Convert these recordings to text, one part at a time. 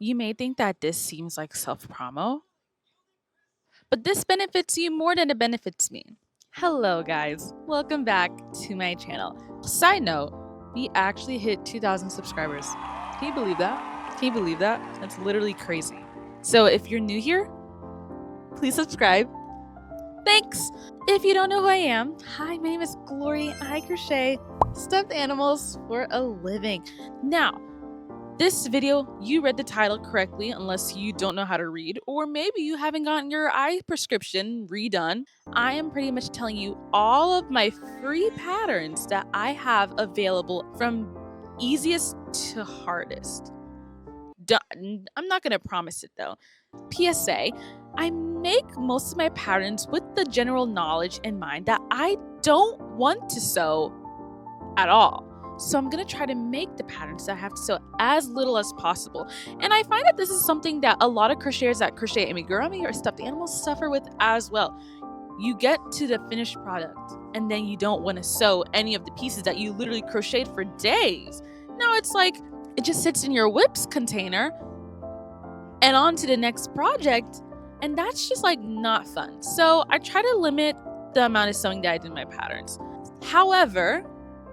You may think that this seems like self-promo, but this benefits you more than it benefits me. Hello guys, welcome back to my channel. Side note, we actually hit 2,000 subscribers. Can you believe that? Can you believe that? That's literally crazy. So if you're new here, please subscribe. Thanks! If you don't know who I am, hi, my name is Glory and I crochet stuffed animals for a living. Now, this video, you read the title correctly unless you don't know how to read, or maybe you haven't gotten your eye prescription redone. I am pretty much telling you all of my free patterns that I have available from easiest to hardest. I'm not going to promise it though. PSA, I make most of my patterns with the general knowledge in mind that I don't want to sew at all. So I'm going to try to make the patterns that I have to sew as little as possible. And I find that this is something that a lot of crocheters that crochet amigurumi or stuffed animals suffer with as well. You get to the finished product and then you don't want to sew any of the pieces that you literally crocheted for days. Now it's like it just sits in your whips container and on to the next project, and that's just like not fun. So I try to limit the amount of sewing that I do in my patterns. However,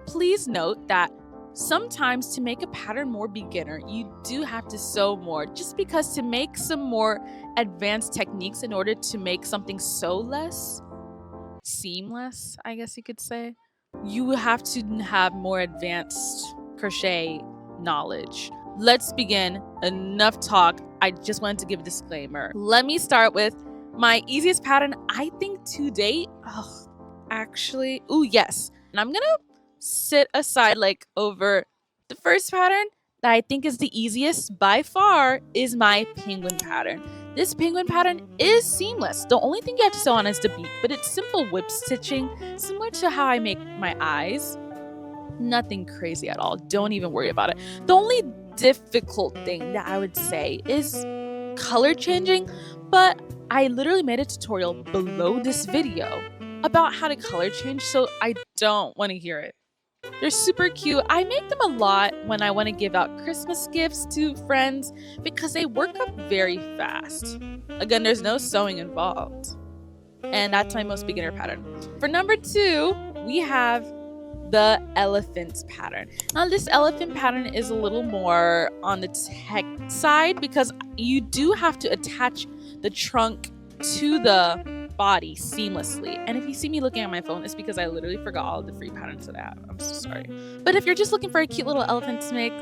please note that sometimes to make a pattern more beginner, you do have to sew more, just because to make some more advanced techniques in order to make something sew less, seamless, I guess you could say, you have to have more advanced crochet knowledge. Let's begin. Enough talk. I just wanted to give a disclaimer. Let me start with my easiest pattern, I think to date. Yes. And I'm gonna sit aside like over the first pattern that I think is the easiest by far is my penguin pattern. This penguin pattern is seamless. The only thing you have to sew on is the beak, but it's simple whip stitching, similar to how I make my eyes. Nothing crazy at all. Don't even worry about it. The only difficult thing that I would say is color changing, but I literally made a tutorial below this video about how to color change, so I don't want to hear it. They're super cute. I make them a lot when I want to give out Christmas gifts to friends because they work up very fast. Again, there's no sewing involved. And that's my most beginner pattern. For number 2, we have the elephant pattern. Now this elephant pattern is a little more on the tech side because you do have to attach the trunk to the body seamlessly. And if you see me looking at my phone, it's because I literally forgot all the free patterns that I have. I'm so sorry. But if you're just looking for a cute little elephant to make,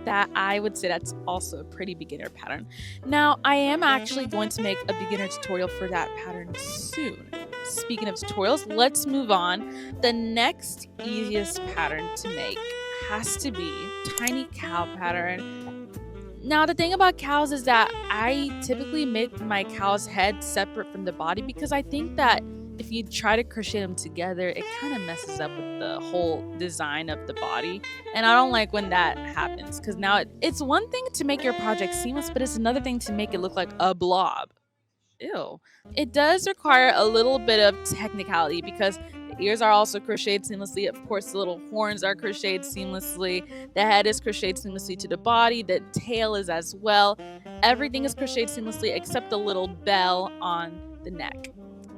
that I would say that's also a pretty beginner pattern. Now I am actually going to make a beginner tutorial for that pattern soon. Speaking of tutorials, let's move on. The next easiest pattern to make has to be tiny cow pattern. Now the thing about cows is that I typically make my cow's head separate from the body because I think that if you try to crochet them together, it kind of messes up with the whole design of the body. And I don't like when that happens because now it's one thing to make your project seamless, but it's another thing to make it look like a blob. Ew. It does require a little bit of technicality because the ears are also crocheted seamlessly. Of course, the little horns are crocheted seamlessly. The head is crocheted seamlessly to the body. The tail is as well. Everything is crocheted seamlessly except the little bell on the neck.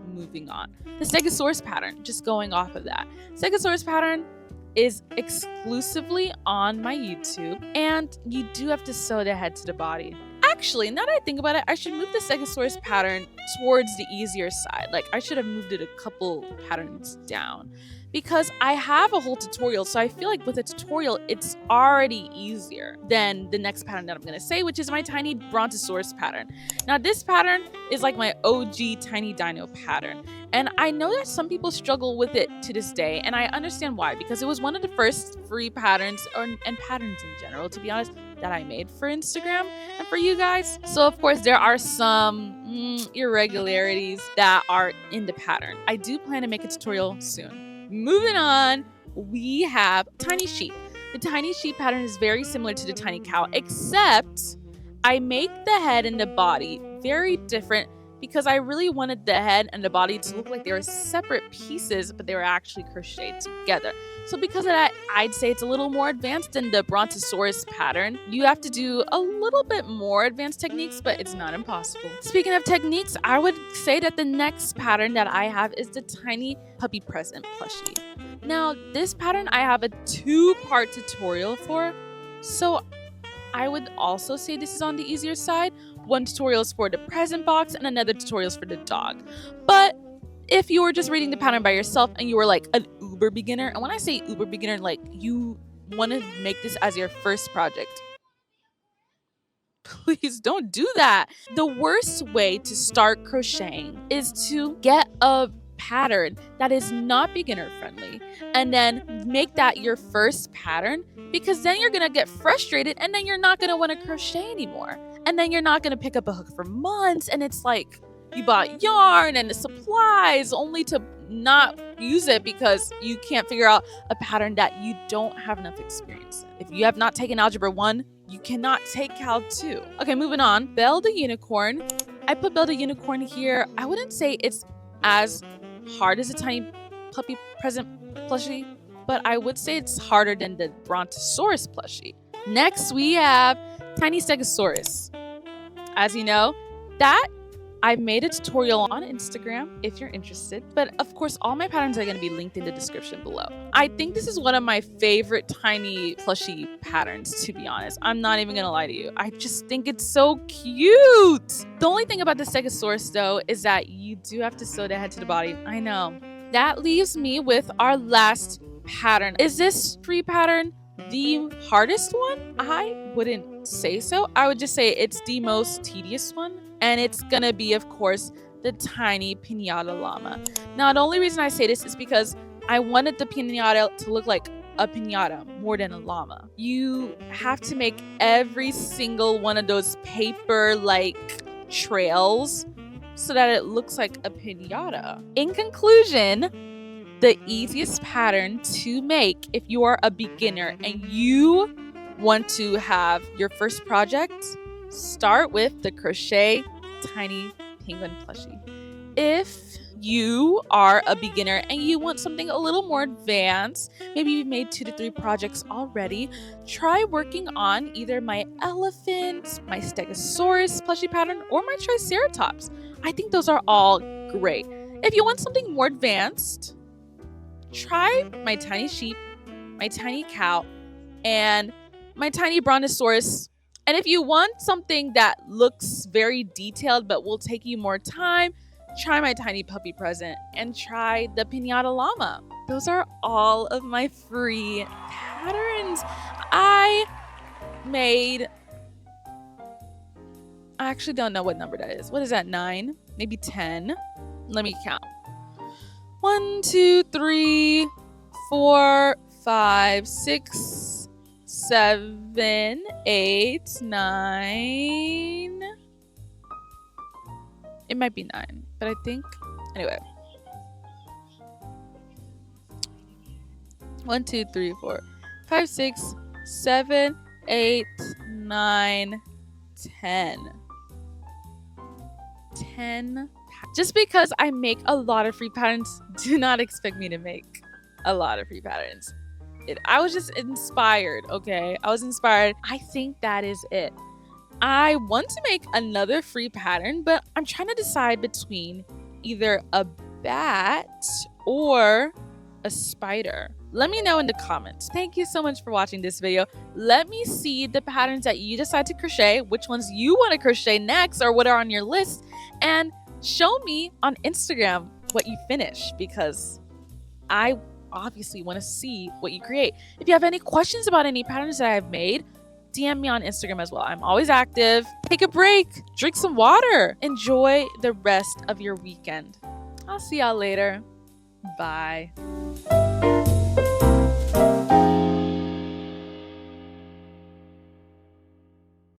Moving on. The Stegosaurus pattern, just going off of that. Stegosaurus pattern is exclusively on my YouTube, and you do have to sew the head to the body. Actually, now that I think about it, I should move the Stegosaurus pattern towards the easier side. Like, I should have moved it a couple patterns down because I have a whole tutorial. So I feel like with a tutorial, it's already easier than the next pattern that I'm going to say, which is my tiny brontosaurus pattern. Now, this pattern is like my OG tiny dino pattern. And I know that some people struggle with it to this day, and I understand why, because it was one of the first free patterns and patterns in general, to be honest, that I made for Instagram and for you guys. So of course there are some irregularities that are in the pattern. I do plan to make a tutorial soon. Moving on, we have tiny sheep. The tiny sheep pattern is very similar to the tiny cow, except I make the head and the body very different because I really wanted the head and the body to look like they were separate pieces, but they were actually crocheted together. So because of that, I'd say it's a little more advanced than the brontosaurus pattern. You have to do a little bit more advanced techniques, but it's not impossible. Speaking of techniques, I would say that the next pattern that I have is the tiny puppy present plushie. Now, this pattern I have a 2-part tutorial for, so I would also say this is on the easier side. One tutorial is for the present box and another tutorial is for the dog. But if you were just reading the pattern by yourself and you were like an uber beginner, and when I say uber beginner, like you want to make this as your first project, please don't do that. The worst way to start crocheting is to get a pattern that is not beginner friendly and then make that your first pattern, because then you're gonna get frustrated and then you're not gonna want to crochet anymore, and then you're not gonna pick up a hook for months, and it's like you bought yarn and the supplies only to not use it because you can't figure out a pattern that you don't have enough experience in. If you have not taken Algebra 1, you cannot take Cal 2. Okay, moving on. Belle the Unicorn. I put Belle the Unicorn here. I wouldn't say it's as hard as a tiny puppy present plushie, but I would say it's harder than the brontosaurus plushie. Next, we have tiny stegosaurus. As you know, that I've made a tutorial on Instagram if you're interested, but of course all my patterns are going to be linked in the description below. I think this is one of my favorite tiny plushie patterns, to be honest. I'm not even going to lie to you. I just think it's so cute. The only thing about the stegosaurus though is that you do have to sew the head to the body. I know. That leaves me with our last pattern. Is this free pattern the hardest one? I wouldn't say so. I would just say it's the most tedious one. And it's gonna be, of course, the tiny piñata llama. Now, the only reason I say this is because I wanted the piñata to look like a piñata more than a llama. You have to make every single one of those paper-like trails so that it looks like a piñata. In conclusion, the easiest pattern to make if you are a beginner and you want to have your first project, start with the crochet tiny penguin plushie. If you are a beginner and you want something a little more advanced, maybe you've made 2 to 3 projects already, try working on either my elephant, my stegosaurus plushie pattern, or my triceratops. I think those are all great. If you want something more advanced, try my tiny sheep, my tiny cow, and my tiny brontosaurus. And if you want something that looks very detailed but will take you more time, try my tiny puppy present and try the piñata llama. Those are all of my free patterns. I actually don't know what number that is. What is that, 9? Maybe 10? Let me count. 1, 2, 3, 4, 5, 6, 7, 8, 9. It might be 9, but I think anyway. 1, 2, 3, 4, 5, 6, 7, 8, 9, 10. 10. Just because I make a lot of free patterns, do not expect me to make a lot of free patterns. I was just inspired, okay? I was inspired. I think that is it. I want to make another free pattern, but I'm trying to decide between either a bat or a spider. Let me know in the comments. Thank you so much for watching this video. Let me see the patterns that you decide to crochet, which ones you want to crochet next or what are on your list, and show me on Instagram what you finish, because I obviously want to see what you create. If you have any questions about any patterns that I've made, DM me on Instagram as well. I'm always active. Take a break, drink some water, enjoy the rest of your weekend. I'll see y'all later. Bye.